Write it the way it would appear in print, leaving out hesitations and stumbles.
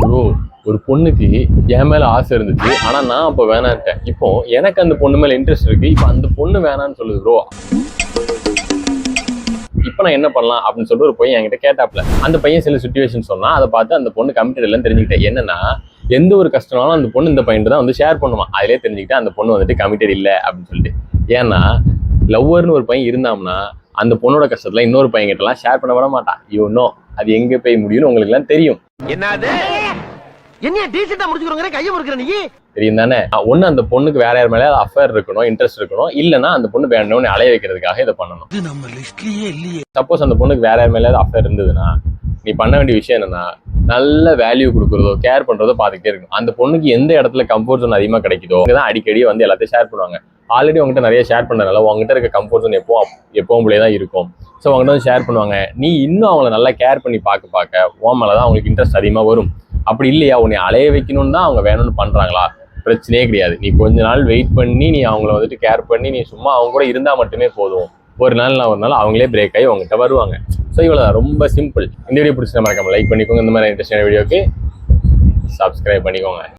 Bro ஒரு பொண்ணுக்கு என் மேல ஆசை இருந்துச்சு, ஆனா நான் அப்ப வேணான்ட்டேன். இப்போ எனக்கு அந்த பொண்ணு மேல இன்ட்ரெஸ்ட் இருக்கு, இப்போ அந்த பொண்ணு வேணான்னு சொல்லுது ப்ரோ. இப்போ நான் என்ன பண்ணலாம் அப்படின்னு சொல்லிட்டு ஒரு பையன் என்கிட்ட கேட்டாப்ல. அந்த பையன் சில சுச்சுவேஷன் சொன்னா, அதை பார்த்து அந்த பொண்ணு கமிட்டட் இல்லைன்னு தெரிஞ்சுக்கிட்டேன். என்னன்னா, எந்த ஒரு கஷ்டம்னாலும் அந்த பொண்ணு இந்த பையன் தான் வந்து ஷேர் பண்ணுவான். அதிலே தெரிஞ்சுக்கிட்டேன் அந்த பொண்ணு வந்துட்டு கமிட்டட் இல்லை அப்படின்னு சொல்லிட்டு. ஏன்னா லவ்வர்னு ஒரு பையன் இருந்தாம்னா அந்த பொண்ணோட கஷ்டத்துல இன்னொரு பையன் கிட்ட எல்லாம் ஷேர் பண்ண விட மாட்டான். யூனோ அது எங்க போய் முடியும்னு உங்களுக்கு எல்லாம் தெரியும். என்னது என்ன டீசெண்டா முடிச்சுக்கிறோங்க கையை முறுக்குற நீ தெரியும் தானே? ஒண்ணு அந்த பொண்ணுக்கு வேற யார் மேலே அஃபேர் இருக்கணும், இன்ட்ரெஸ்ட் இருக்கணும், இல்லைன்னா அந்த பொண்ணு வேணும்னு அலைய வைக்கிறதுக்காக இதை பண்ணணும். சப்போஸ் அந்த பொண்ணுக்கு வேற யார் மேலே அஃபேர் இருந்ததுன்னா நீ பண்ண வேண்டிய விஷயம் என்னன்னா, நல்ல வேல்யூ கொடுக்குறதோ கேர் பண்றதோ பார்த்துக்கிட்டே இருக்கணும். அந்த பொண்ணுக்கு எந்த இடத்துல கம்ஃபர்ட் ஜோன் அதிகமாக கிடைக்குதோ அங்கதான் அடிக்கடி வந்து எல்லாத்தையும் ஷேர் பண்ணுவாங்க. ஆல்ரெடி உங்ககிட்ட நிறைய ஷேர் பண்றதுனால உங்ககிட்ட இருக்க கம்ஃபர்ட் ஜோன் எப்பவும் போலே தான் இருக்கும். ஸோ அவங்ககிட்ட வந்து ஷேர் பண்ணுவாங்க. நீ இன்னும் அவங்களை நல்லா கேர் பண்ணி பார்க்க உன் மேலே தான் அவங்களுக்கு இன்ட்ரெஸ்ட் அதிகமாக வரும். அப்படி இல்லையா, உன்னை அலைய வைக்கணும்னு தான் அவங்க வேணும்னு பண்றாங்களா, பிரச்சனையே கிடையாது. நீ கொஞ்ச நாள் வெயிட் பண்ணி நீ அவங்கள வந்துட்டு கேர் பண்ணி நீ சும்மா அவங்க கூட இருந்தா மட்டுமே போதும். ஒரு நாள் அவங்களே பிரேக் ஆகி அவங்ககிட்ட வருவாங்க. ஸோ இவ்வளோதான், ரொம்ப சிம்பிள். இந்த வீடியோ பிடிச்ச மறக்காம லைக் பண்ணிக்கோங்க. இந்த மாதிரி இன்ட்ரெஸ்டான வீடியோக்கு சப்ஸ்கிரைப் பண்ணிக்கோங்க.